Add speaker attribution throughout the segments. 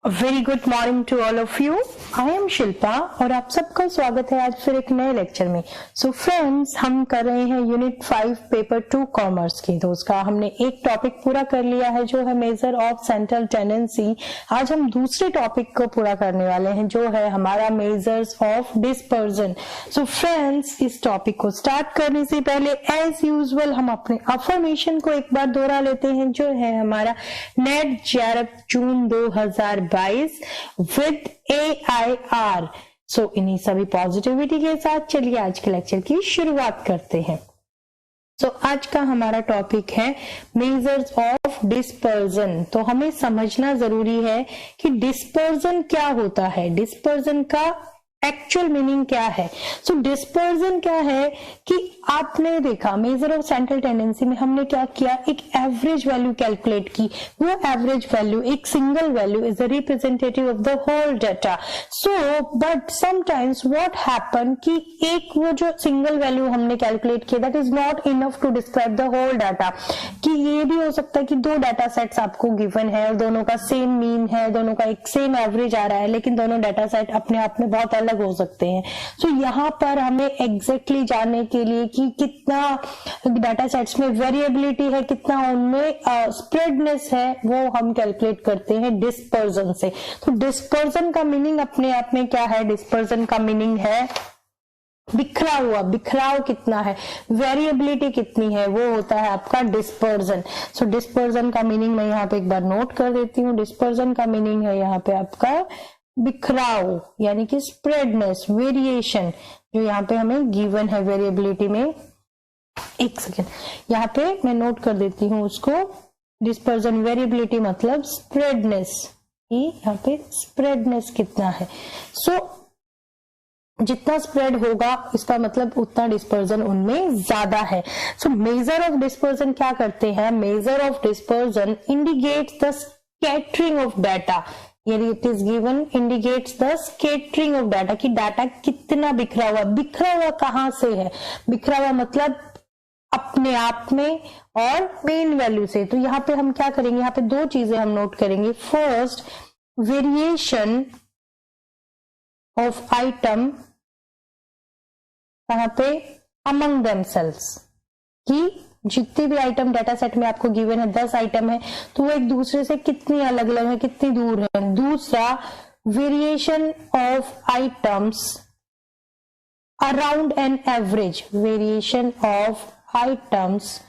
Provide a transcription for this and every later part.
Speaker 1: Very good morning to all of you. I am Shilpa और आप सबका स्वागत है आज फिर एक नए लेक्चर में। सो फ्रेंड्स, हम कर रहे हैं यूनिट 5 पेपर 2 कॉमर्स की। तो उसका हमने एक टॉपिक पूरा कर लिया है जो है मेजर ऑफ सेंट्रल टेंडेंसी। आज हम दूसरे टॉपिक को पूरा करने वाले हैं जो है हमारा measures of dispersion. So friends, इस टॉपिक को स्टार्ट करने से पहले एज यूजुअल हम अपने अफर्मेशन को एक बार दोहरा लेते हैं जो है हमारा net JRF June 2022 with AIR। सो इन्हीं सभी पॉजिटिविटी के साथ चलिए आज के लेक्चर की शुरुआत करते हैं। सो आज का हमारा टॉपिक है मेजर्स ऑफ डिस्पर्जन। तो हमें समझना जरूरी है कि डिस्पर्जन क्या होता है, डिस्पर्जन का एक्चुअल मीनिंग क्या है। सो डिस्पर्जन क्या है कि आपने देखा मेजर ऑफ सेंट्रल टेंडेंसी में हमने क्या किया, एक एवरेज वैल्यू कैलकुलेट की। वो एवरेज वैल्यू एक single value is the representative of the whole data. So but sometimes what happen कि एक वो जो सिंगल वैल्यू हमने कैलकुलेट किया that is not enough to describe the whole data. कि ये भी हो सकता है कि दो डाटा सेट्स आपको गिवन है और दोनों का सेम मीन है, दोनों का एक सेम एवरेज आ रहा है, लेकिन दोनों डाटा सेट अपने आप में बहुत अलग हो सकते हैं। सो यहाँ पर हमें एग्जैक्टली जानने के लिए कि कितना डाटा सेट्स में वेरिएबिलिटी है, कितना उनमें स्प्रेडनेस है, वो हम कैलकुलेट करते हैं डिस्पर्जन से। तो डिस्पर्जन का मीनिंग अपने आप में क्या है, डिस्पर्जन का मीनिंग है बिखरा हुआ, बिखराव कितना है, वेरिएबिलिटी कितनी है, वो होता है आपका डिस्पर्जन। सो डिस्पर्जन का मीनिंग मैं यहाँ पे एक बार नोट कर देती हूँ। डिस्पर्जन का मीनिंग है यहाँ पे आपका बिखराव यानी कि स्प्रेडनेस, वेरिएशन जो यहाँ पे हमें गिवन है वेरिएबिलिटी में। एक सेकेंड यहाँ पे मैं नोट कर देती हूँ उसको। डिस्पर्जन वेरिएबिलिटी मतलब स्प्रेडनेस, यहाँ पे स्प्रेडनेस कितना है। सो जितना स्प्रेड होगा इसका मतलब उतना डिस्पर्जन उनमें ज्यादा है। सो मेजर ऑफ डिस्पर्जन क्या करते हैं, measure of dispersion indicates the scattering of data, यानी it is given indicates the scattering of data कि डाटा कितना बिखरा हुआ। बिखरा हुआ कहां से है, बिखरा हुआ मतलब अपने आप में और मेन वैल्यू से। तो यहाँ पे हम क्या करेंगे, यहाँ पे दो चीजें हम नोट करेंगे। फर्स्ट, वेरिएशन ऑफ आइटम कहां पे, अमंग देमसेल्व्स, कि जितने भी आइटम डाटा सेट में आपको गिवन है 10 आइटम है तो वो एक दूसरे से कितनी अलग अलग है, कितनी दूर है। दूसरा, variation of items around an average, variation of items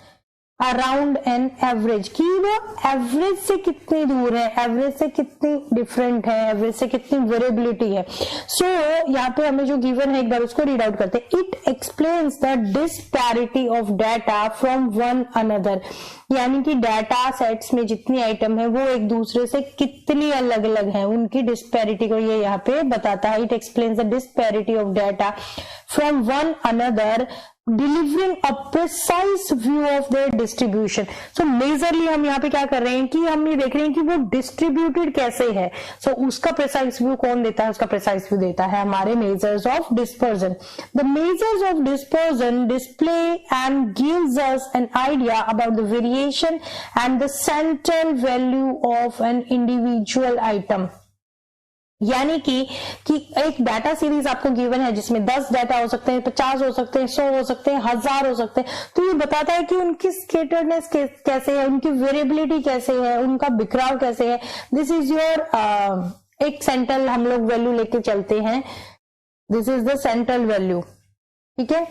Speaker 1: around an average, कि वो एवरेज से कितनी दूर है, एवरेज से कितनी डिफरेंट है, एवरेज से कितनी वेरिएबिलिटी है। सो यहाँ पे हमें जो गिवन है एक बार उसको रीड आउट करते हैं। It explains the disparity of data from one another, यानी कि डाटा सेट्स में जितनी आइटम है वो एक दूसरे से कितनी अलग अलग है, उनकी डिस्पैरिटी को ये यहाँ पे बताता है। It explains the disparity of data from one another delivering a precise view of their distribution. So majorly हम यहाँ पे क्या कर रहे हैं कि हम ये देख रहे हैं कि वो डिस्ट्रीब्यूटेड कैसे है। सो उसका प्रिसाइज व्यू कौन देता है, उसका प्रिसाइज व्यू देता है हमारे measures of dispersion. The measures of dispersion display and gives us an idea about the variation and the central value of an individual item. यानी कि एक डाटा सीरीज आपको गिवन है जिसमें 10 डाटा हो सकते हैं, 50 हो सकते हैं, 100 हो सकते हैं, 1000 हो सकते हैं। तो ये बताता है कि उनकी स्कैटर्डनेस कैसे है, उनकी वेरिएबिलिटी कैसे है, उनका बिखराव कैसे है। दिस इज योर एक सेंट्रल हम लोग वैल्यू लेके चलते हैं। This is the central value, ठीक है।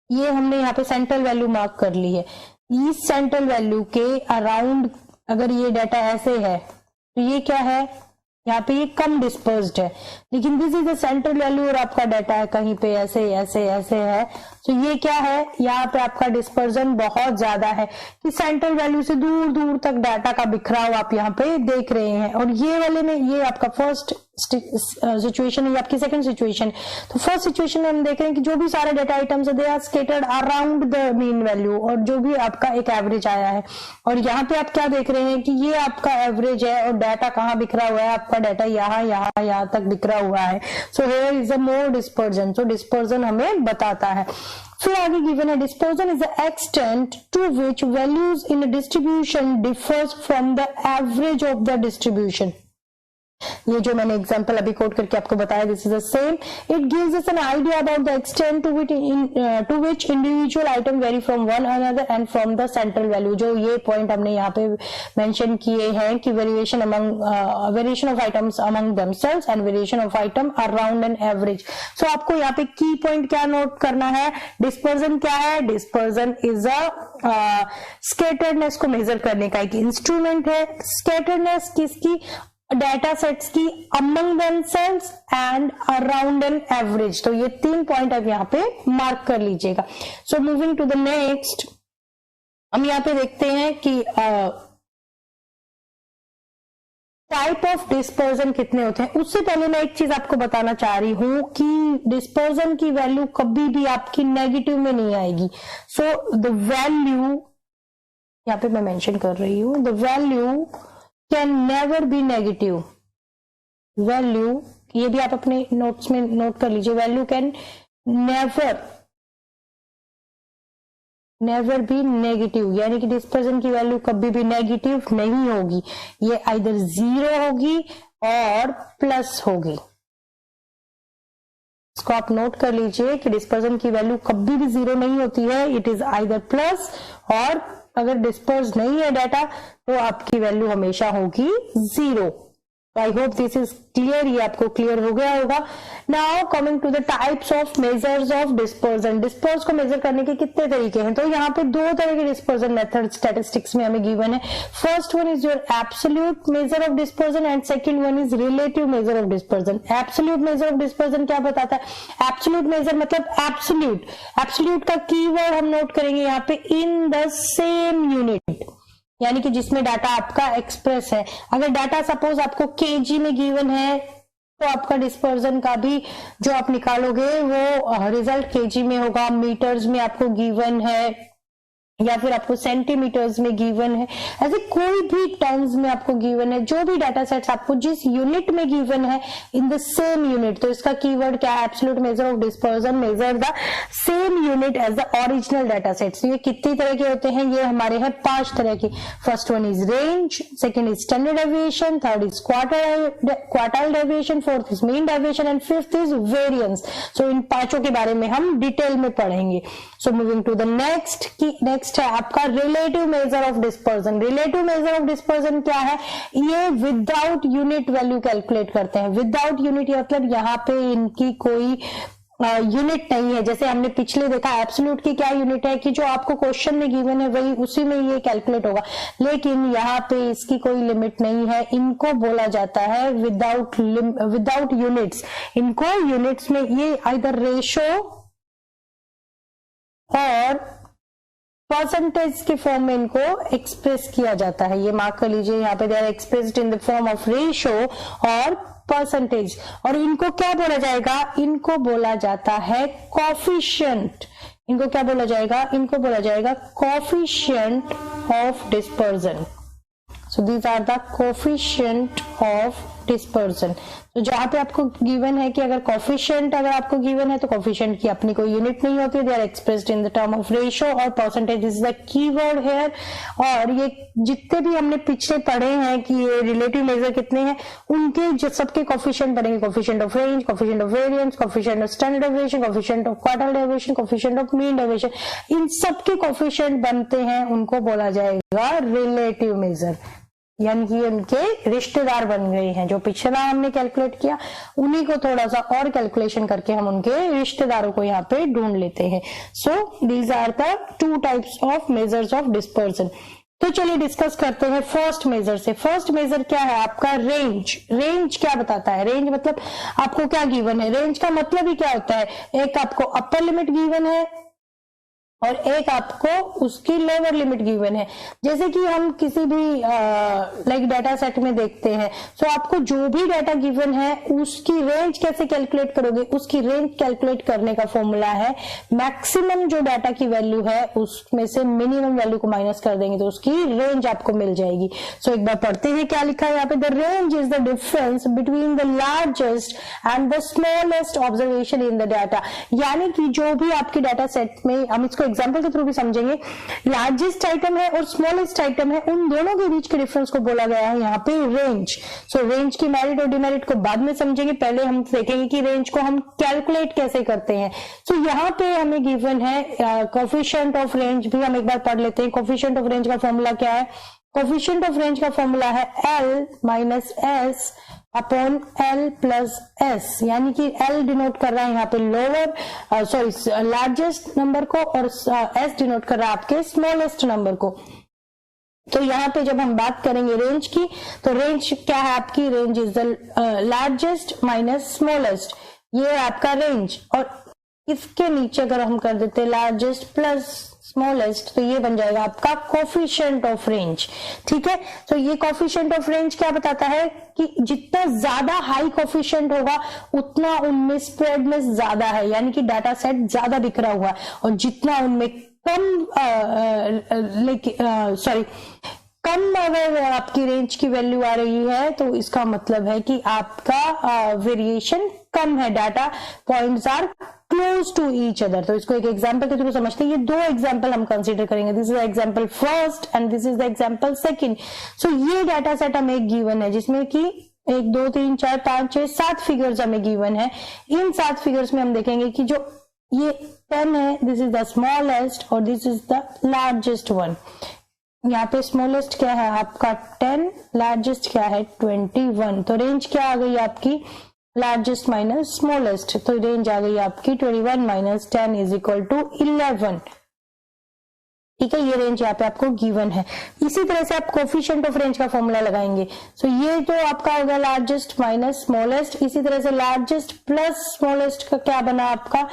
Speaker 1: ये हमने यहाँ पे सेंट्रल वैल्यू मार्क कर ली है। इस सेंट्रल वैल्यू के अराउंड अगर ये डाटा ऐसे है तो ये क्या है, यहाँ पे ये कम डिस्पर्स्ड है, लेकिन this is the central value और आपका डाटा है कहीं पे ऐसे ऐसे ऐसे है। तो ये क्या है, यहाँ पे आपका डिस्पर्जन बहुत ज्यादा है कि सेंट्रल वैल्यू से दूर दूर तक डाटा का बिखराव आप यहाँ पे देख रहे हैं। और ये वाले में ये आपका फर्स्ट सिचुएशन है, आपकी सेकंड सिचुएशन। तो फर्स्ट सिचुएशन में हम देख रहे हैं कि जो भी सारे डाटा आइटम्स है they are scattered around the mean value, और जो भी आपका एक एवरेज आया है। और यहाँ पे आप क्या देख रहे हैं कि ये आपका एवरेज है और डाटा कहाँ बिखरा हुआ है, आपका डाटा यहाँ तक बिखरा हुआ है। So here is a more dispersion, so dispersion हमें बताता है। फिर आगे गिवन है dispersion is the extent to which values in a distribution differs from the average of the distribution. ये जो मैंने एग्जांपल अभी कोट करके आपको बताया, this is the same. It gives us an idea about the extent to which individual item vary from one another and from the central value. जो ये point हमने यहाँ पे मेंशन किए हैं कि variation of items among themselves and variation of item around an average. So आपको यहाँ पे की पॉइंट क्या नोट करना है, डिस्पर्जन क्या है, डिस्पर्जन इज अ स्कैटर्डनेस को मेजर करने का एक इंस्ट्रूमेंट है। स्कैटर्डनेस किसकी, डाटा सेट्स की among themselves and around an average. तो ये 3 पॉइंट आप यहाँ पे मार्क कर लीजिएगा। So moving to the next, हम यहाँ पे देखते हैं कि टाइप ऑफ डिस्पर्जन कितने होते हैं। उससे पहले मैं एक चीज आपको बताना चाह रही हूं कि डिस्पर्जन की वैल्यू कभी भी आपकी नेगेटिव में नहीं आएगी। सो द वैल्यू यहाँ पे मैं मेंशन कर रही हूं, the value can never be negative. Value, ये भी आप अपने नोट्स में नोट कर लीजिए, value can never be negative, यानी कि डिस्पर्जन की वैल्यू कभी भी नेगेटिव नहीं होगी। ये आइदर 0 होगी और प्लस होगी। इसको आप नोट कर लीजिए कि डिस्पर्जन की वैल्यू कभी भी 0 नहीं होती है, इट इज आइदर प्लस, और अगर डिस्पर्स नहीं है डाटा तो आपकी वैल्यू हमेशा होगी 0। I hope this is clear, ये आपको क्लियर हो गया होगा। Now coming to the types of measures of dispersion. Disperse को मेजर करने के कितने तरीके हैं, तो यहाँ पे 2 तरह के डिस्पर्जन मेथड स्टैटिस्टिक्स में हमें गिवन है। First one is your absolute measure of dispersion and second one is relative measure of dispersion. Absolute measure of dispersion क्या बताता है, एब्सोल्यूट मेजर मतलब एब्सोल्यूट, एब्सोल्यूट का कीवर्ड हम नोट करेंगे यहाँ पे, इन द सेम यूनिट, यानी कि जिसमें डाटा आपका एक्सप्रेस है। अगर डाटा सपोज आपको केजी में गिवन है तो आपका डिस्पर्जन का भी जो आप निकालोगे वो रिजल्ट केजी में होगा। मीटर्स में आपको गिवन है या फिर आपको सेंटीमीटर्स में गिवन है, ऐसे कोई भी टर्म्स में आपको गिवन है, जो भी डाटा सेट्स आपको जिस यूनिट में गिवन है इन द सेम यूनिट, तो इसका कीवर्ड क्या है, absolute measure of dispersion measure the same unit as the original data sets. ये कितनी तरह के होते हैं, ये हमारे हैं 5 तरह के। First one is range, second is standard deviation, third is quartile deviation, fourth is mean deviation and fifth is variance. So इन 5 के बारे में हम डिटेल में पढ़ेंगे। So moving to the next है आपका relative measure of dispersion. Relative measure of dispersion क्या है, ये विदाउट यूनिट वैल्यू कैलकुलेट करते हैं। विदाउट यूनिट मतलब यहाँ पे इनकी कोई यूनिट नहीं है। जैसे हमने पिछले देखा एब्सोल्यूट की क्या यूनिट है कि जो आपको क्वेश्चन में गिवन है वही उसी में ये कैलकुलेट होगा, लेकिन यहाँ पे इसकी कोई लिमिट नहीं है। इनको बोला जाता है विदाउट यूनिट्स। इनको यूनिट्स में ये आइदर रेशो और परसेंटेज के फॉर्म में इनको एक्सप्रेस किया जाता है। ये मार्क कर लीजिए, यहाँ पे they are expressed in the form of ratio और परसेंटेज। और इनको क्या बोला जाएगा, इनको बोला जाता है कोफिशिएंट। इनको क्या बोला जाएगा, इनको बोला जाएगा coefficient of dispersion. So these are the coefficient of dispersion. तो जहां पे आपको गिवन है कि अगर कोफिशिएंट अगर आपको गिवन है तो कोफिशिएंट की अपनी कोई यूनिट नहीं होती, they are expressed in the term of ratio और percentage is the keyword here. और ये जितने भी हमने पिछले पढ़े हैं कि ये रिलेटिव मेजर कितने हैं, उनके जो सबके कोफिशिएंट बनेंगे, coefficient of range, coefficient of variance, coefficient of standard deviation, coefficient of quartile deviation, coefficient of mean deviation. इन सबके कोफिशिएंट बनते हैं, उनको बोला जाएगा रिलेटिव मेजर, यानी कि उनके रिश्तेदार बन गए हैं। जो पिछला हमने कैलकुलेट किया उन्हीं को थोड़ा सा और कैलकुलेशन करके हम उनके रिश्तेदारों को यहाँ पे ढूंढ लेते हैं। So these are the 2 types of measures of dispersion. तो चलिए डिस्कस करते हैं फर्स्ट मेजर से। फर्स्ट मेजर क्या है आपका, रेंज। रेंज क्या बताता है, रेंज मतलब आपको क्या गिवन है। रेंज का मतलब ही क्या होता है, एक आपको अपर लिमिट गिवन है और एक आपको उसकी लोअर लिमिट गिवन है। जैसे कि हम किसी भी लाइक डाटा सेट में देखते हैं, सो आपको जो भी डाटा गिवन है उसकी रेंज कैसे कैलकुलेट करोगे, उसकी रेंज कैलकुलेट करने का फॉर्मूला है मैक्सिमम जो डाटा की वैल्यू है उसमें से मिनिमम वैल्यू को माइनस कर देंगे तो उसकी रेंज आपको मिल जाएगी। सो एक बार पढ़ते हैं क्या लिखा है यहाँ पे, the range is the difference between the largest and the smallest observation in the data. यानी कि जो भी आपके डाटा सेट में, हम इसको एग्जांपल के थ्रू भी समझेंगे, लार्जेस्ट आइटम है और स्मॉलेस्ट आइटम है, उन दोनों के बीच के डिफरेंस को बोला गया है यहाँ पे रेंज। सो रेंज की मेरिट और डिमेरिट को बाद में समझेंगे, पहले हम देखेंगे कि रेंज को हम कैलकुलेट कैसे करते हैं। सो यहाँ पे हमें गिवन है कोफिशिएंट ऑफ रेंज भी हम एक बार पढ़ लेते हैं। कोफिशिएंट ऑफ रेंज का फॉर्मूला क्या है, कोफिशिएंट ऑफ रेंज का फॉर्मूला है L minus S upon L plus S, यानी कि L डिनोट कर रहा है यहाँ पे लोअर सॉरी लार्जेस्ट नंबर को और S डिनोट कर रहा है आपके स्मॉलेस्ट नंबर को। तो यहाँ पे जब हम बात करेंगे रेंज की, तो रेंज क्या है आपकी, range is the largest minus smallest, ये आपका रेंज। और इसके नीचे अगर हम कर देते लार्जेस्ट प्लस स्मॉलेस्ट तो ये बन जाएगा आपका कोफिशिएंट ऑफ रेंज। ठीक है, तो ये कोफिशिएंट ऑफ रेंज क्या बताता है कि जितना ज्यादा हाई कोफिशिएंट होगा उतना उनमें स्प्रेडनेस ज्यादा है, यानी कि डाटा सेट ज्यादा बिखरा हुआ है, और जितना उनमें कम कम अगर आपकी रेंज की वैल्यू आ रही है तो इसका मतलब है कि आपका वेरिएशन कम है, data points are close to each other. तो इसको एक एग्जांपल के थ्रू समझते हैं। ये दो एग्जांपल हम कंसीडर करेंगे, this is the example first and this is the example second. So ये डाटा सेट हमें एक गिवन है जिसमें कि 1 2 3 4 5 6 7 फिगर्स हमें गिवन है। इन 7 फिगर्स में हम देखेंगे कि जो ये 10 है, दिस इज द स्मॉलेस्ट और this is the largest one. यहाँ पे स्मॉलेस्ट क्या है आपका 10, लार्जेस्ट क्या है 21। तो रेंज क्या आ गई आपकी, लार्जेस्ट माइनस स्मॉलेस्ट, तो रेंज आ गई आपकी 21 माइनस 10 इज इक्वल टू 11। ठीक है, ये रेंज यहाँ पे आपको गिवन है। इसी तरह से आप कोफिशिएंट ऑफ रेंज का फॉर्मूला लगाएंगे। सो ये तो आपका होगा लार्जेस्ट माइनस स्मॉलेस्ट, इसी तरह से लार्जेस्ट प्लस स्मॉलेस्ट का क्या बना आपका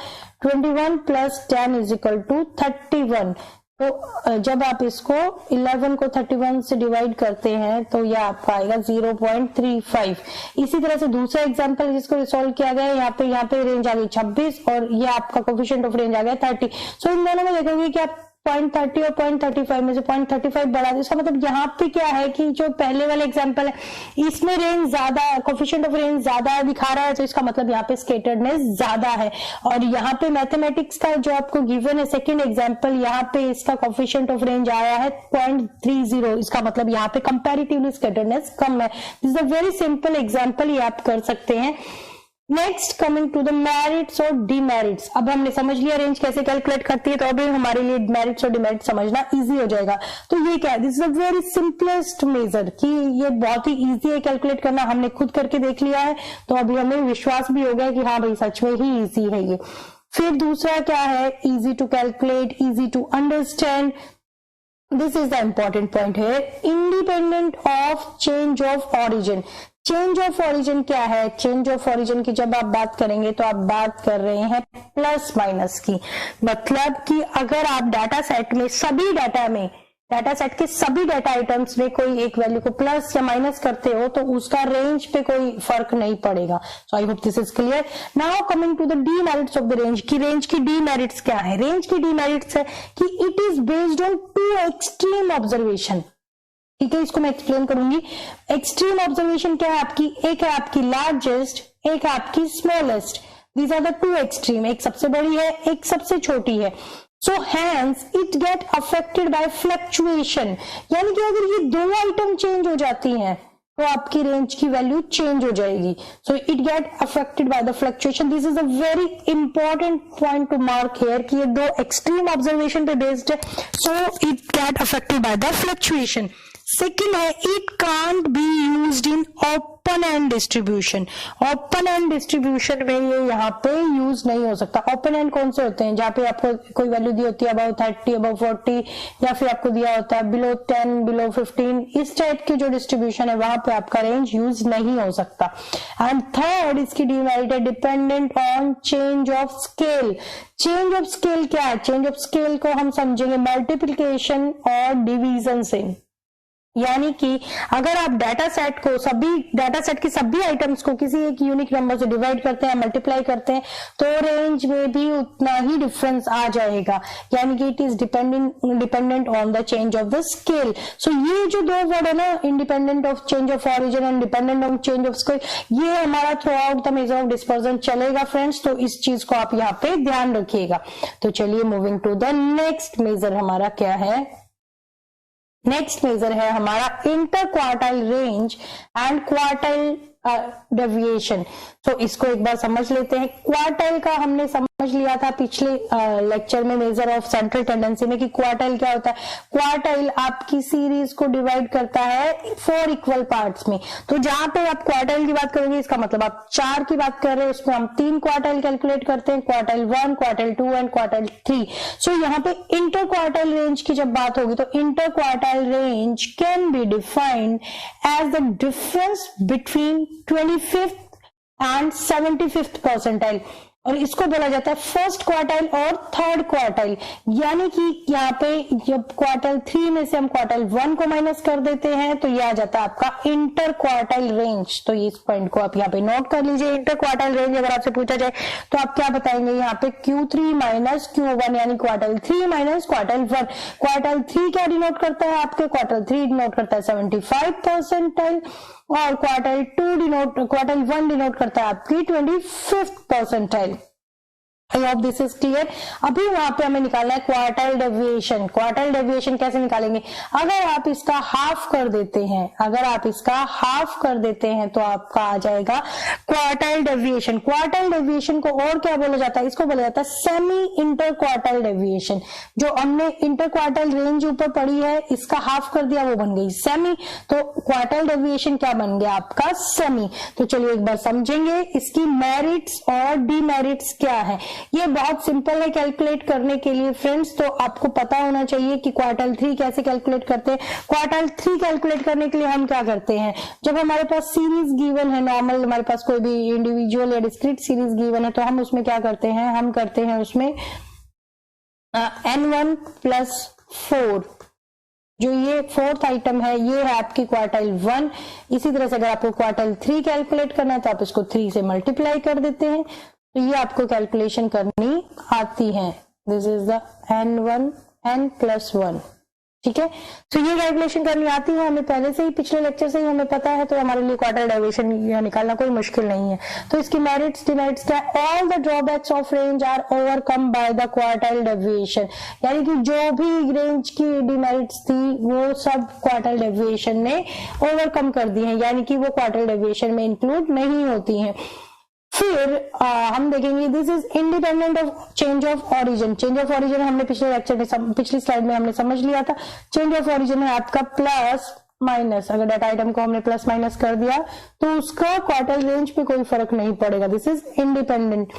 Speaker 1: 21 प्लस 10 इज इक्वल टू 31। तो जब आप इसको 11 को 31 से डिवाइड करते हैं तो यह आपका आएगा 0.35। इसी तरह से दूसरा एग्जांपल जिसको सॉल्व किया गया है, यहाँ पे रेंज आ गई 26 और ये आपका कोफिशिएंट ऑफ रेंज आ गया 30। सो इन दोनों में देखेंगे कि आप 0.30 और 0.35 में से 0.35 बढ़ा दे। इसका मतलब यहाँ पे क्या है कि जो पहले वाला एग्जांपल है इसमें रेंज ज्यादा, कोफिशिएंट ऑफ रेंज ज्यादा दिखा रहा है, तो इसका मतलब यहाँ पे स्कैटर्डनेस ज्यादा है। और यहाँ पे मैथमेटिक्स का जो आपको गिवन है सेकंड एग्जांपल, यहाँ पे इसका कोफिशिएंट ऑफ रेंज आया है 0.30, इसका मतलब यहाँ पे कंपैरेटिवली स्कैटर्डनेस कम है। This is a very simple example, ये आप कर सकते हैं। Next coming to the merits और डिमेरिट्स। अब हमने समझ लिया रेंज कैसे कैलकुलेट करती है, तो अभी हमारे लिए मेरिट्स और डिमेरिट्स समझना इजी हो जाएगा। तो ये क्या है, this is a very simplest measure, कि ये बहुत ही इजी है कैलकुलेट करना, हमने खुद करके देख लिया है, तो अभी हमें विश्वास भी हो गया कि हाँ भाई सच में ही इजी है ये। फिर दूसरा क्या है, easy to calculate, easy to understand. This is the important point है, independent of change of origin. Change of origin क्या है, चेंज ऑफ ऑरिजिन की जब आप बात करेंगे तो आप बात कर रहे हैं प्लस माइनस की। मतलब कि अगर आप डाटा सेट में सभी डाटा में, डाटा सेट के सभी डाटा आइटम्स में कोई एक वैल्यू को प्लस या माइनस करते हो तो उसका रेंज पे कोई फर्क नहीं पड़ेगा। So I hope this is clear. Now coming to the demerits of the range, की रेंज की डीमेरिट्स क्या है। रेंज की डीमेरिट्स है कि it is based on 2 extreme observation. ठीक है, इसको मैं एक्सप्लेन करूंगी। एक्सट्रीम ऑब्जर्वेशन क्या है आपकी, एक है आपकी लार्जेस्ट, एक है आपकी smallest. These are the 2 extreme, एक सबसे बड़ी है, एक सबसे छोटी है। So hence it get affected by fluctuation, यानी कि अगर ये 2 आइटम चेंज हो जाती हैं तो आपकी रेंज की वैल्यू चेंज हो जाएगी। So it get affected by the fluctuation. This is a very important point to mark here कि ये 2 एक्सट्रीम ऑब्जर्वेशन पे बेस्ड है, so it get affected by the fluctuation. Second है it can't be used in open end distribution. Open end distribution में ये यहाँ पे use नहीं हो सकता। ओपन एंड कौन से होते हैं, जहाँ पे आपको कोई वैल्यू दी होती है अबाउ 30, अबाउ 40, या फिर आपको दिया होता है बिलो 10, बिलो 15, इस टाइप की जो डिस्ट्रीब्यूशन है वहां पे आपका रेंज यूज नहीं हो सकता। एंड थर्ड इसकी डिमेरिट है dependent on change of scale. Change of scale क्या है, चेंज ऑफ स्केल को हम समझेंगे मल्टीप्लिकेशन और डिवीजन से। यानी कि अगर आप डाटा सेट को, सभी डाटा सेट की सभी आइटम्स को किसी एक यूनिक नंबर से डिवाइड करते हैं, मल्टीप्लाई करते हैं, तो रेंज में भी उतना ही डिफरेंस आ जाएगा। यानी कि it is dependent on the change of the scale. So ये जो दो वर्ड है ना, independent of change of origin and dependent on change of scale, ये हमारा throughout the measure of dispersion चलेगा फ्रेंड्स। तो इस चीज को आप यहाँ पे ध्यान रखिएगा। तो चलिए moving to the next measure, हमारा क्या है, नेक्स्ट मेजर है हमारा inter quartile range and quartile deviation. तो इसको एक बार समझ लेते हैं। क्वार्टाइल का हमने समझ लिया था पिछले लेक्चर में मेजर ऑफ सेंट्रल टेंडेंसी में कि क्वार्टाइल क्या होता है। क्वार्टाइल आपकी सीरीज को डिवाइड करता है 4 इक्वल पार्ट्स में। तो जहां पे आप क्वार्टाइल की बात करेंगे, इसका मतलब आप 4 की बात कर रहे हैं, उसमें हम 3 क्वार्टाइल कैलकुलेट करते हैं, क्वार्टाइल 1, क्वार्टाइल 2 एंड क्वार्टाइल 3। सो यहाँ पे इंटर क्वार्टाइल रेंज की जब बात होगी तो inter quartile range can be defined as the difference between 25th and 75th percentile, और इसको बोला जाता है फर्स्ट क्वार्टाइल और थर्ड क्वार्टाइल। यानी कि यहाँ पे जब क्वार्टाइल 3 में से हम क्वार्टाइल 1 को माइनस कर देते हैं तो ये आ जाता है आपका इंटर क्वार्टाइल रेंज। तो इस पॉइंट को आप यहाँ पे नोट कर लीजिए। इंटर क्वार्टाइल रेंज अगर आपसे पूछा जाए तो आप क्या बताएंगे, यहाँ पे Q3 माइनस Q1 यानी क्वार्टाइल 3 माइनस क्वार्टाइल 1। क्वार्टाइल 3 क्या डिनोट करता है आपके, क्वार्टाइल 3 डिनोट करता है 75 परसेंटाइल, और क्वार्टाइल 1 डिनोट करता है आपकी 25th percentile. I hope this is clear. अभी वहां पे हमें निकालना है क्वार्टाइल डेविएशन। क्वार्टाइल डेविएशन कैसे निकालेंगे, अगर आप इसका हाफ कर देते हैं, अगर आप इसका हाफ कर देते हैं तो आपका आ जाएगा क्वार्टाइल डेविएशन। क्वार्टाइल डेविएशन को और क्या बोला जाता है, इसको बोला जाता है सेमी इंटर क्वार्टाइल डेविएशन। जो हमने इंटर क्वार्टाइल रेंज ऊपर पड़ी है, इसका हाफ कर दिया, वो बन गई सेमी। तो क्वार्टाइल डेविएशन क्या बन गया आपका, सेमी। तो चलिए एक बार समझेंगे इसकी मेरिट्स और डीमेरिट्स क्या है। ये बहुत सिंपल है कैलकुलेट करने के लिए फ्रेंड्स। तो आपको पता होना चाहिए कि क्वार्टाइल 3 कैसे कैलकुलेट करते हैं। क्वार्टाइल 3 कैलकुलेट करने के लिए हम क्या करते हैं, जब हमारे पास सीरीज गिवन है, नॉर्मल हमारे पास कोई भी इंडिविजुअल या डिस्क्रीट सीरीज गिवन है, तो हम उसमें क्या करते हैं, हम करते हैं उसमें n1 प्लस 4। जो ये 4th आइटम है ये है आपकी क्वार्टाइल 1। इसी तरह से अगर आपको क्वार्टाइल 3 कैलकुलेट करना है तो आप इसको 3 से मल्टीप्लाई कर देते हैं, तो ये आपको कैलकुलेशन करनी आती है। This is the n1 n plus 1, ठीक है। तो ये कैलकुलेशन करनी आती है हमें पहले से ही, पिछले लेक्चर से ही हमें पता है, तो हमारे लिए क्वार्टाइल डेविएशन निकालना कोई मुश्किल नहीं है। तो इसकी मेरिट्स डिमेरिट्स क्या, all the drawbacks of range are overcome by the quartile deviation. यानी कि जो भी रेंज की डिमेरिट्स थी वो सब क्वार्टाइल डेविएशन ने ओवरकम कर दी है, यानी कि वो क्वार्टाइल डेविएशन में इंक्लूड नहीं होती है। फिर हम देखेंगे this is independent of change of origin. Change of origin हमने पिछले लेक्चर में, पिछली स्लाइड में हमने समझ लिया था। चेंज ऑफ ओरिजिन है आपका प्लस माइनस। अगर डाटा आइटम को हमने प्लस माइनस कर दिया तो उसका क्वार्टाइल रेंज पे कोई फर्क नहीं पड़ेगा। This is independent.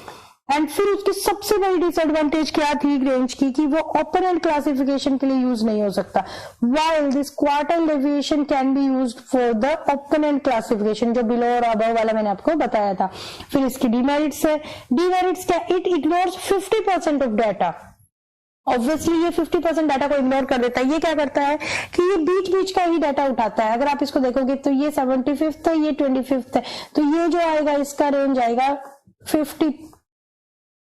Speaker 1: एंड फिर उसकी सबसे बड़ी डिसएडवांटेज क्या थी रेंज की, कि वो ओपन एंड क्लासिफिकेशन के लिए यूज नहीं हो सकता। While this quartile deviation can be used for the open and classification, जो बिलो और अबव वाला मैंने आपको बताया था। फिर इसकी डिमेरिट्स है। डिमेरिट्स क्या, it ignores 50% of data. Obviously ये 50% डाटा को इग्नोर कर देता है। ये क्या करता है कि ये बीच बीच का ही डाटा उठाता है। अगर आप इसको देखोगे तो ये 75th है, ये 25th है, तो ये जो आएगा इसका रेंज आएगा 50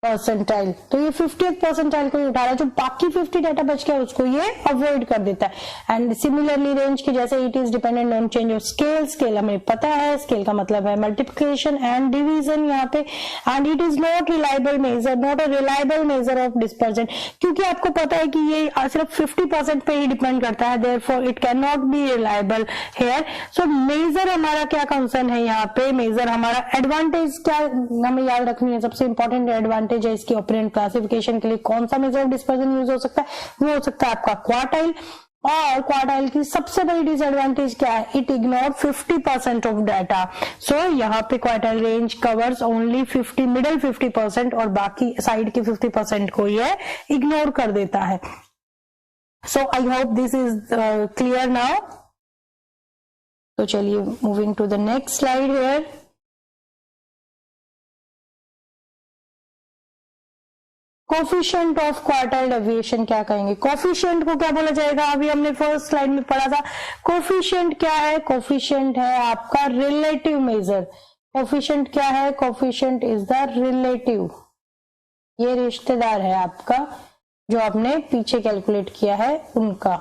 Speaker 1: परसेंटाइल। तो ये 50th परसेंटाइल को ही उठा रहा है, जो बाकी 50 डाटा बच गया उसको ये अवॉइड कर देता है। एंड सिमिलरली रेंज के जैसे it is dependent on change of scale. Scale हमें पता है, स्केल का मतलब है मल्टीप्लिकेशन एंड डिवीजन यहाँ पे। And it is not reliable measure, not a reliable measure of dispersion, क्योंकि आपको पता है कि ये सिर्फ 50% पे ही डिपेंड करता है, therefore it can not be reliable here. So measure हमारा क्या कंसर्न है यहाँ पे, मेजर हमारा एडवांटेज क्या हमें याद रखनी है, सबसे इंपॉर्टेंट एडवांटेज है इसकी ओपरेंट क्लासिफिकेशन के लिए। कौन सा मेजर ऑफ डिस्पर्जन यूज हो सकता है, वो हो सकता है आपका क्वार्टाइल। और क्वार्टाइल की सबसे बड़ी डिसएडवांटेज क्या है, इट इग्नोर 50% ऑफ डाटा। सो यहाँ पे quartile range covers only 50 middle 50% और बाकी साइड के 50% को ये इग्नोर कर देता है। So I hope this is clear now. तो चलिए moving to the next slide here. Coefficient of quartile deviation क्या कहेंगे, कोफिशिएंट को क्या बोला जाएगा, अभी हमने फर्स्ट स्लाइड में पढ़ा था। कोफिशिएंट क्या है, कोफिशिएंट है आपका रिलेटिव मेजर। कोफिशिएंट क्या है, कोफिशिएंट इज द रिलेटिव, ये रिश्तेदार है आपका जो आपने पीछे कैलकुलेट किया है उनका,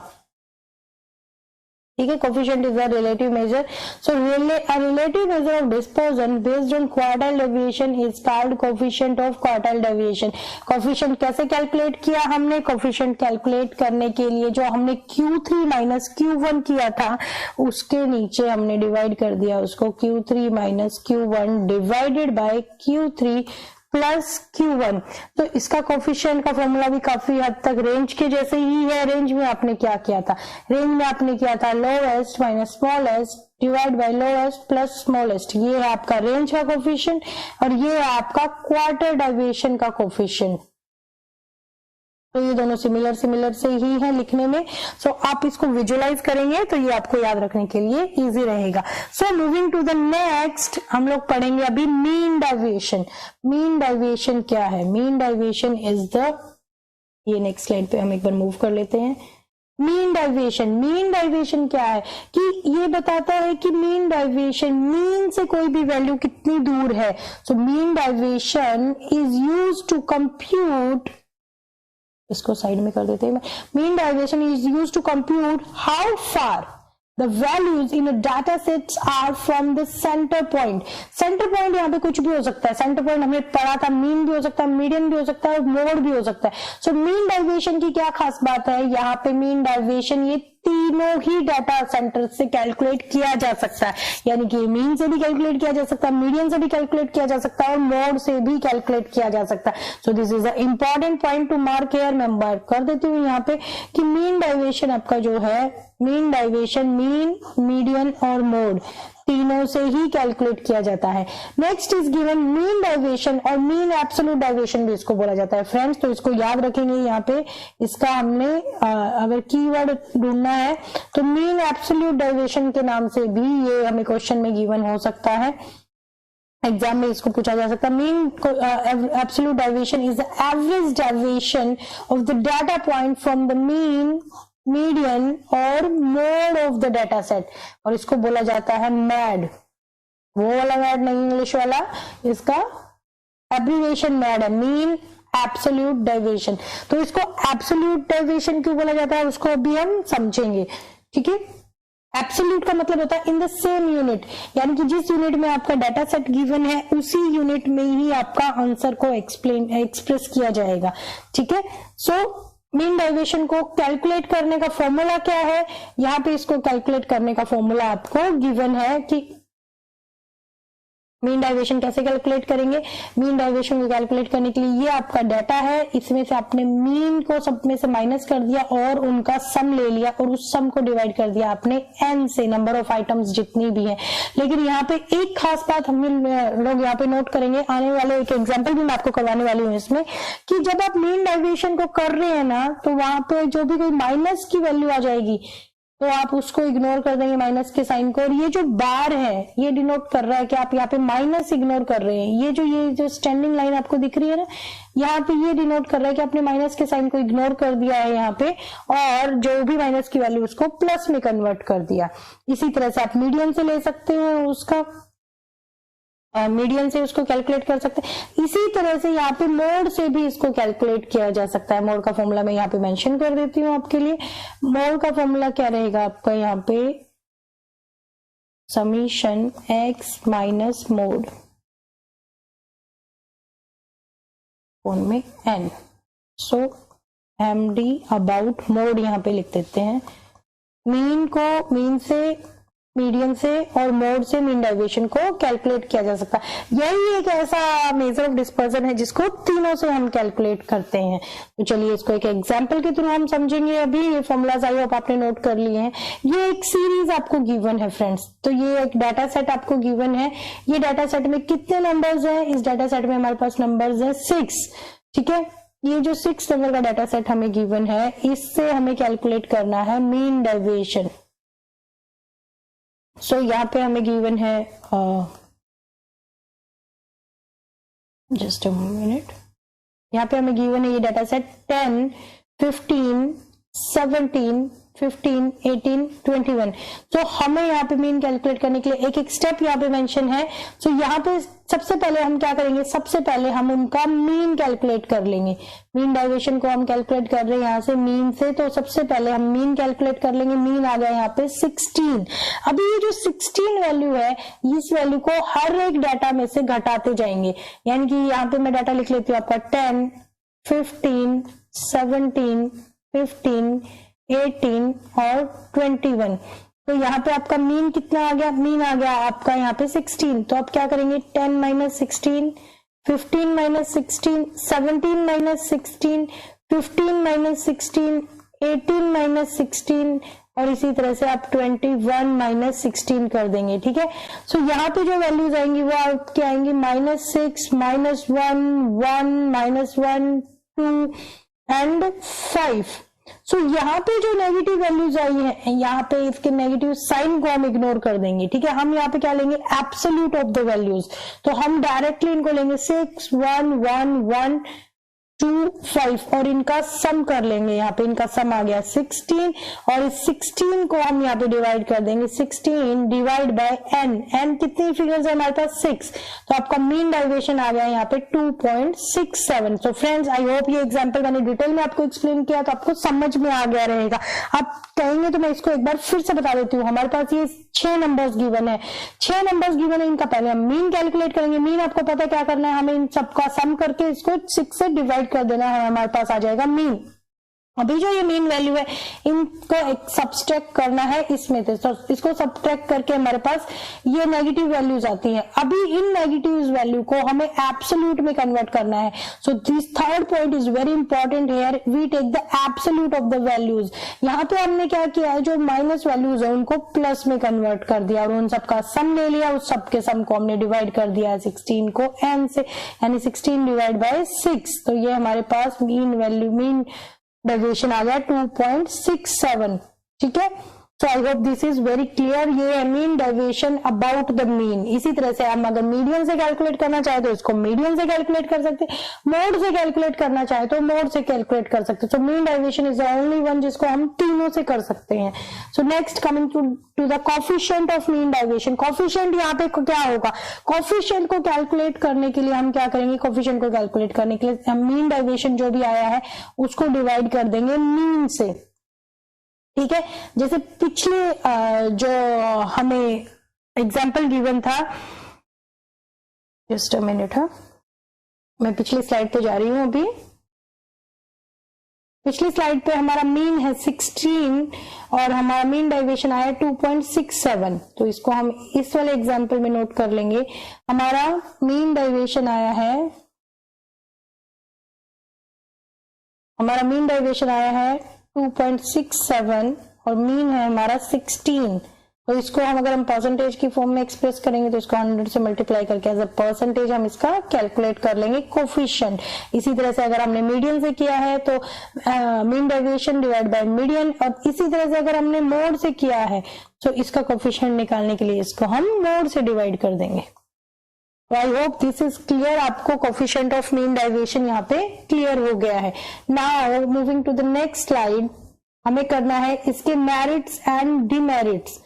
Speaker 1: ठीक है। Coefficient is the relative major. So relative measure of dispersion based on quartile deviation is called coefficient of quartile deviation. Coefficient कैसे कैलकुलेट किया हमने, कोफिशिएंट कैलकुलेट करने के लिए जो हमने Q3 माइनस Q1 किया था उसके नीचे हमने डिवाइड कर दिया उसको, Q3 minus Q1 divided by Q3 plus Q1। तो इसका कोफिशिएंट का फॉर्मूला भी काफी हद तक रेंज के जैसे ही है। रेंज में आपने क्या किया था, रेंज में आपने किया था lowest minus smallest divide by lowest plus smallest, ये है आपका रेंज का कोफिशिएंट और ये है आपका क्वार्टर डेविएशन का कोफिशिएंट। तो ये दोनों सिमिलर से ही है लिखने में। सो आप इसको विजुअलाइज करेंगे तो ये आपको याद रखने के लिए इजी रहेगा। So moving to the next, हम लोग पढ़ेंगे अभी मीन डेविएशन। मीन डेविएशन क्या है, मीन डेविएशन इज द, ये नेक्स्ट स्लाइड पे हम एक बार मूव कर लेते हैं। मीन डेविएशन क्या है कि ये बताता है कि मीन डेविएशन, मीन से कोई भी वैल्यू कितनी दूर है। So mean deviation is used to compute, इसको साइड में कर देते हैं। Mean deviation is used to compute how far the values in data sets are from the centre point. Centre point यहाँ पे कुछ भी हो सकता है, सेंटर पॉइंट हमने पढ़ा था, मीन भी हो सकता है, मीडियन भी हो सकता है और मोड भी हो सकता है। सो मीन डेविएशन की क्या खास बात है, यहाँ पे मीन डेविएशन ये तीनों ही डाटा सेंटर से कैलकुलेट किया जा सकता है, यानी कि मीन से भी कैलकुलेट किया जा सकता है, मीडियन से भी कैलकुलेट किया जा सकता है और मोड से भी कैलकुलेट किया जा सकता है। So this is a important point to mark here. मैं मार्क कर देती हूँ यहाँ पे कि मीन डेविएशन आपका जो है, मीन डेविएशन मीन, मीडियन और मोड तीनों से ही कैलकुलेट किया जाता है। Next is given mean deviation और मीन एब्सोल्यूट डेविएशन भी इसको बोला जाता है फ्रेंड्स, तो इसको याद रखेंगे। यहाँ पे इसका हमने अगर कीवर्ड ढूंढना है तो मीन एब्सोल्यूट डेविएशन के नाम से भी ये हमें क्वेश्चन में गिवन हो सकता है, एग्जाम में इसको पूछा जा सकता है। Mean absolute deviation is the average deviation of the data point from the mean, median और mode of the data set, और इसको बोला जाता है मैड। वो वाला मैड नहीं, इंग्लिश वाला, इसका एब्रिविएशन मैड है, मीन एब्सोल्यूट डेविएशन। तो इसको एब्सोल्यूट डेविएशन क्यों बोला जाता है उसको अभी हम समझेंगे, ठीक है। एब्सोल्यूट का मतलब होता है इन द सेम यूनिट, यानी कि जिस यूनिट में आपका डाटा सेट गिवन है उसी यूनिट में ही आपका आंसर को एक्सप्रेस किया जाएगा, ठीक है। सो मीन डेविएशन को कैलकुलेट करने का फॉर्मूला क्या है, यहाँ पे इसको कैलकुलेट करने का फॉर्मूला आपको गिवन है कि मीन डेविएशन कैसे कैलकुलेट करेंगे। मीन डेविएशन को कैलकुलेट करने के लिए ये आपका डाटा है, इसमें से आपने मीन को सब में से माइनस कर दिया और उनका सम ले लिया और उस सम को डिवाइड कर दिया आपने n से, नंबर ऑफ आइटम्स जितनी भी है। लेकिन यहाँ पे एक खास बात हम लोग यहाँ पे नोट करेंगे, आने वाले एक एग्जाम्पल भी मैं आपको करवाने वाली हूँ इसमें, कि जब आप मीन डेविएशन को कर रहे हैं ना तो वहां पे जो भी कोई माइनस की वैल्यू आ जाएगी तो आप उसको इग्नोर कर देंगे, माइनस के साइन को। और ये जो बार है ये डिनोट कर रहा है कि आप यहाँ पे माइनस इग्नोर कर रहे हैं। ये जो स्टैंडिंग लाइन आपको दिख रही है ना, यहाँ पे ये डिनोट कर रहा है कि आपने माइनस के साइन को इग्नोर कर दिया है यहाँ पे, और जो भी माइनस की वैल्यू उसको प्लस में कन्वर्ट कर दिया। इसी तरह से आप मीडियन से ले सकते हैं उसका, मीडियन से उसको कैलकुलेट कर सकते हैं। इसी तरह से यहाँ पे मोड से भी इसको कैलकुलेट किया जा सकता है। मोड का फॉर्मूला मैं यहाँ पे मेंशन कर देती हूँ आपके लिए। मोड का फॉर्मूला क्या रहेगा आपका यहाँ पे, summation x minus mode phone में n। So md about mode यहाँ पे लिख देते हैं। मीन को मीन से मीडियन से और मोड से मीन डेविएशन को कैलकुलेट किया जा सकता है। यही एक ऐसा मेजर ऑफ डिस्पर्जन है जिसको तीनों से हम कैलकुलेट करते हैं। तो चलिए इसको एक एग्जांपल के थ्रू हम समझेंगे। अभी ये फॉर्मूलाज आई होप आपने नोट कर लिए हैं। ये एक सीरीज आपको गिवन है फ्रेंड्स, तो ये एक डाटा सेट आपको गिवन है। ये डाटा सेट में कितने नंबर्स हैं? इस डाटा सेट में हमारे पास नंबर्स है 6, ठीक है। ये जो 6 नंबर का डाटा सेट हमें गिवन है, इससे हमें कैलकुलेट करना है मीन डेविएशन। सो यहाँ पे हमें गिवन है जस्ट अ मिनट, यहाँ पे हमें गिवन है ये डाटा सेट 10, 15, 17, 15, 18, 21। तो हमें यहाँ पे मीन कैलकुलेट करने के लिए एक एक स्टेप यहाँ पे मेंशन है। तो यहाँ पे सबसे पहले हम क्या करेंगे? सबसे पहले हम उनका मीन कैलकुलेट कर लेंगे। मीन डेविएशन को हम कैलकुलेट कर रहे हैं यहाँ से मीन से, तो सबसे पहले हम मीन कैलकुलेट कर लेंगे। मीन आ गया यहाँ पे 16। अभी ये जो 16 वैल्यू है, इस वैल्यू को हर एक डाटा में से घटाते जाएंगे। यानी कि यहाँ पे मैं डाटा लिख लेती हूँ आपका 10, 15, 17, 15, 18 और 21। तो यहाँ पे आपका मीन कितना आ गया? मीन आ गया आपका यहाँ पे 16। तो आप क्या करेंगे? 10 minus 16, 15 minus 16, 17 minus 16, 15 minus 16, 18 minus 16 और इसी तरह से आप 21 माइनस 16 कर देंगे, ठीक है। सो यहाँ पे जो वैल्यूज आएंगी वो आपके आएंगी -6, -1, 1, -1, 2 एंड 5। सो यहाँ पे जो नेगेटिव वैल्यूज आई है, यहाँ पे इसके नेगेटिव साइन को हम इग्नोर कर देंगे, ठीक है। हम यहाँ पे क्या लेंगे? Absolute of the values. तो हम डायरेक्टली इनको लेंगे 6, 1, 1, 1, 2, 5 और इनका सम कर लेंगे। यहाँ पे इनका सम आ गया 16 और इस 16 को हम यहाँ पे डिवाइड कर देंगे। 16 डिवाइड बाय n। n कितनी फिगर्स है हमारे पास? 6। तो आपका मीन डेविएशन आ गया यहाँ पे 2.67। तो फ्रेंड्स आई होप ये एग्जांपल मैंने डिटेल में आपको एक्सप्लेन किया तो आपको समझ में आ गया रहेगा। आप कहेंगे तो मैं इसको एक बार फिर से बता देती हूँ। हमारे पास ये 6 नंबर्स गिवन है, 6 नंबर्स गिवन है। इनका पहले हम मीन कैलकुलेट करेंगे। मीन आपको पता है क्या करना है? हमें इन सबका सम करके इसको 6 से डिवाइड कर देना है, हमारे पास आ जाएगा मीन। अभी जो ये मीन वैल्यू है, इनको एक सब्सट्रैक्ट करना है इसमें से। तो इसको सब्सट्रैक्ट करके हमारे पास ये नेगेटिव वैल्यूज आती हैं। अभी इन नेगेटिव वैल्यू को हमें एब्सोल्यूट में कन्वर्ट करना है। So this third point is very important here, we take the absolute of the values. यहाँ पे हमने क्या किया है? जो माइनस वैल्यूज है उनको प्लस में कन्वर्ट कर दिया और उन सबका सम ले लिया। उस सबके सम को हमने डिवाइड कर दिया है 16 को n से, यानी 16 डिवाइड बाय 6। तो ये हमारे पास मीन वैल्यू, मीन डेविएशन आ गया 2.67, ठीक है। So I hope this is very clear. ये है mean deviation about the mean. इसी तरह से हम अगर मीडियन से कैलकुलेट करना चाहे तो इसको मीडियन से कैलकुलेट कर सकते हैं, मोड से कैलकुलेट करना चाहे तो मोड से कैलकुलेट कर सकते हैं। So mean deviation is the only one जिसको हम तीनों से कर सकते हैं। So next coming to the coefficient of mean deviation. Coefficient यहाँ पे क्या होगा? कोफिशिएंट को कैलकुलेट करने के लिए हम क्या करेंगे? कोफिशिएंट को कैलकुलेट करने के लिए हम मीन डेविएशन जो भी आया है उसको डिवाइड कर देंगे मीन से, ठीक है। जैसे पिछले जो हमें एग्जाम्पल गिवन था, जस्ट अ मिनट, हाँ मैं पिछली स्लाइड पे जा रही हूं। अभी पिछली स्लाइड पे हमारा मीन है 16 और हमारा मीन डेविएशन आया 2.67। तो इसको हम इस वाले एग्जाम्पल में नोट कर लेंगे। हमारा मीन डेविएशन आया है, हमारा मीन डेविएशन आया है 2.67 और मीन है हमारा 16। तो इसको हम अगर हम परसेंटेज की फॉर्म में एक्सप्रेस करेंगे तो इसको 100 से मल्टीप्लाई करके एज अ परसेंटेज हम इसका कैलकुलेट कर लेंगे कोफिशिएंट। इसी तरह से अगर हमने मीडियन से किया है तो mean deviation divide by median, और इसी तरह से अगर हमने मोड से किया है तो इसका कोफिशिएंट निकालने के लिए इसको हम मोड से डिवाइड कर देंगे। I hope this is clear. आपको कोफिशिएंट ऑफ मीन डेविएशन यहाँ पे क्लियर हो गया है। Now moving to the next slide, हमें करना है इसके मेरिट्स एंड डिमेरिट्स।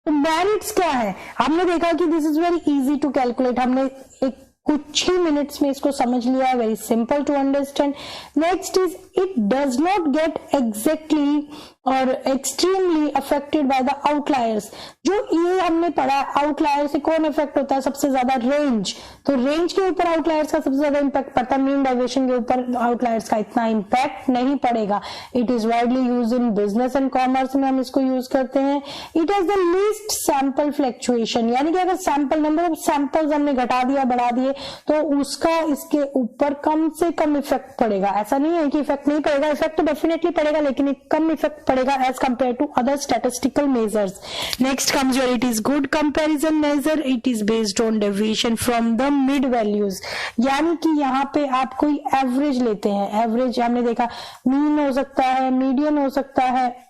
Speaker 1: तो मेरिट्स क्या है? हमने देखा कि this is very easy to calculate. हमने एक कुछ ही मिनट्स में इसको समझ लिया है, very simple to understand. Next is it does not get exactly और extremely affected by the outliers. जो ये हमने पढ़ा, आउटलायर से कौन इफेक्ट होता है सबसे ज्यादा? रेंज। तो रेंज के ऊपर आउटलायर्स का सबसे ज्यादा इम्पैक्ट पड़ता है, मीन डेविएशन के ऊपर आउटलायर्स का इतना इम्पैक्ट नहीं पड़ेगा। It is widely use in business and commerce में हम इसको यूज करते हैं। It has the least sample fluctuation, यानी कि अगर सैंपल नंबर ऑफ सैंपल्स हमने घटा दिया बढ़ा दिए तो उसका इसके ऊपर कम से कम इफेक्ट पड़ेगा। ऐसा नहीं है कि इफेक्ट नहीं पड़ेगा, इफेक्ट तो डेफिनेटली पड़ेगा, लेकिन एक कम इफेक्ट पड़ेगा as compare to other statistical measures. Next comes your it is good comparison measure. It is based on deviation from the mid values, यानी कि यहाँ पे आप कोई एवरेज लेते हैं। एवरेज हमने देखा मीन हो सकता है, मीडियन हो सकता है,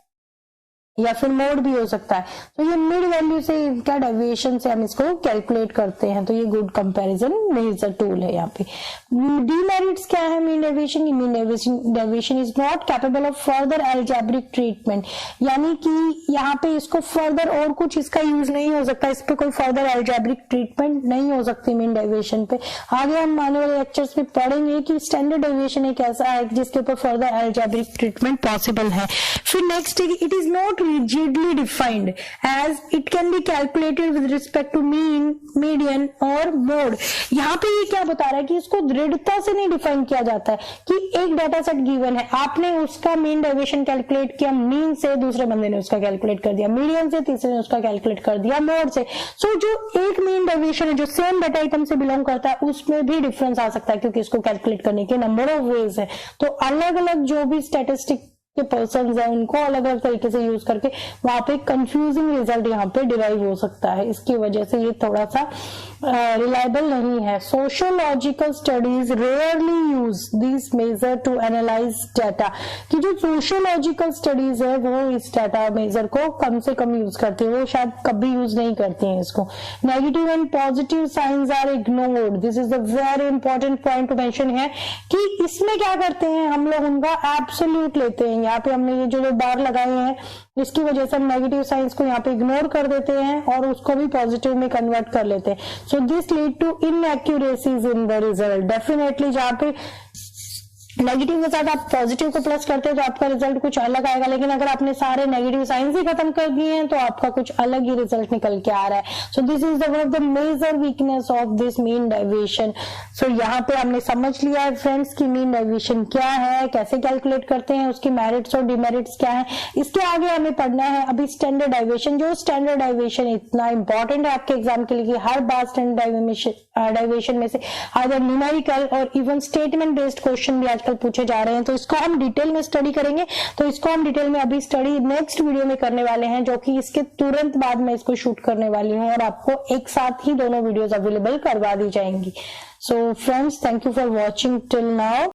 Speaker 1: या फिर मोड भी हो सकता है। तो ये मिड वैल्यू से इनका डेविएशन से हम इसको कैलकुलेट करते हैं। तो ये गुड कंपैरिजन मेजर टूल है। यहाँ पे डीमेरिट्स क्या है मीन डेविएशन की? Mean deviation is not capable of further algebraic treatment, यानी कि यहाँ पे इसको फर्दर और कुछ इसका यूज नहीं हो सकता, इस पे कोई फर्दर अलजेब्रिक ट्रीटमेंट नहीं हो सकती मीन डेविएशन पे। आगे हम आने वाले लेक्चर्स में पढ़ेंगे कि स्टैंडर्ड डेविएशन एक ऐसा है जिसके ऊपर फर्दर अलजेब्रिक ट्रीटमेंट पॉसिबल है। फिर next it is not rigidly defined as it can be calculated with respect to mean, median और mode। यहाँ पे ये क्या बता रहा है कि इसको दृढ़ता से नहीं डिफाइन किया जाता है कि एक डाटा सेट गिवन है, आपने उसका मीन डेविएशन कैलकुलेट किया, मीन से दूसरे बंदे ने उसका कैलकुलेट कर दिया, मीडियन से तीसरे ने उसका कैलकुलेट कर दिया, मोड से। सो जो एक मीन डेविएशन है जो सेम डाटा आइटम से बिलोंग करता है उसमें भी डिफरेंस आ सकता है, क्योंकि इसको कैलकुलेट करने के नंबर ऑफ वेज है। तो अलग अलग जो भी स्टैटिस्टिक के पर्सन्स है उनको अलग अलग तरीके से यूज करके वहां पे कंफ्यूजिंग रिजल्ट यहाँ पे डिराइव हो सकता है। इसकी वजह से ये थोड़ा सा रिलायबल नहीं है। Sociological studies rarely use this measure to analyse data, कि जो सोशियोलॉजिकल स्टडीज है वो इस डाटा मेजर को कम से कम यूज करती है, वो शायद कभी यूज नहीं करती हैं इसको। Negative and positive signs are ignored. This is the very important point to mention है कि इसमें क्या करते हैं हम लोग, उनका एब्सोल्यूट लेते हैं। यहाँ पे हमने ये जो बार लगाए हैं इसकी वजह से हम नेगेटिव साइंस को यहाँ पे इग्नोर कर देते हैं और उसको भी पॉजिटिव में कन्वर्ट कर लेते हैं। So this lead to inaccuracies in the result. Definitely जहाँ पे नेगेटिव के साथ आप पॉजिटिव को प्लस करते हो तो आपका रिजल्ट कुछ अलग आएगा, लेकिन अगर आपने सारे नेगेटिव साइंस ही खत्म कर दिए हैं तो आपका कुछ अलग ही रिजल्ट निकल के आ रहा है। So this is one of the major weakness of this mean deviation. So यहाँ पे हमने समझ लिया है फ्रेंड्स की मीन डेविएशन क्या है, कैसे कैलकुलेट करते हैं, उसकी मेरिट्स और डिमेरिट्स क्या है। इसके आगे हमें पढ़ना है अभी स्टैंडर्ड डेविएशन। जो स्टैंडर्ड डेविएशन इतना इंपॉर्टेंट है आपके एग्जाम के लिए कि हर बार स्टैंडर्ड डेविएशन में से आइदर न्यूमेरिकल और इवन स्टेटमेंट बेस्ड क्वेश्चन भी आजकल पूछे जा रहे हैं। तो इसको हम डिटेल में स्टडी करेंगे। तो इसको हम डिटेल में अभी स्टडी नेक्स्ट वीडियो में करने वाले हैं, जो कि इसके तुरंत बाद में इसको शूट करने वाली हूँ और आपको एक साथ ही दोनों वीडियोस अवेलेबल करवा दी जाएंगी। So friends, thank you for watching till now.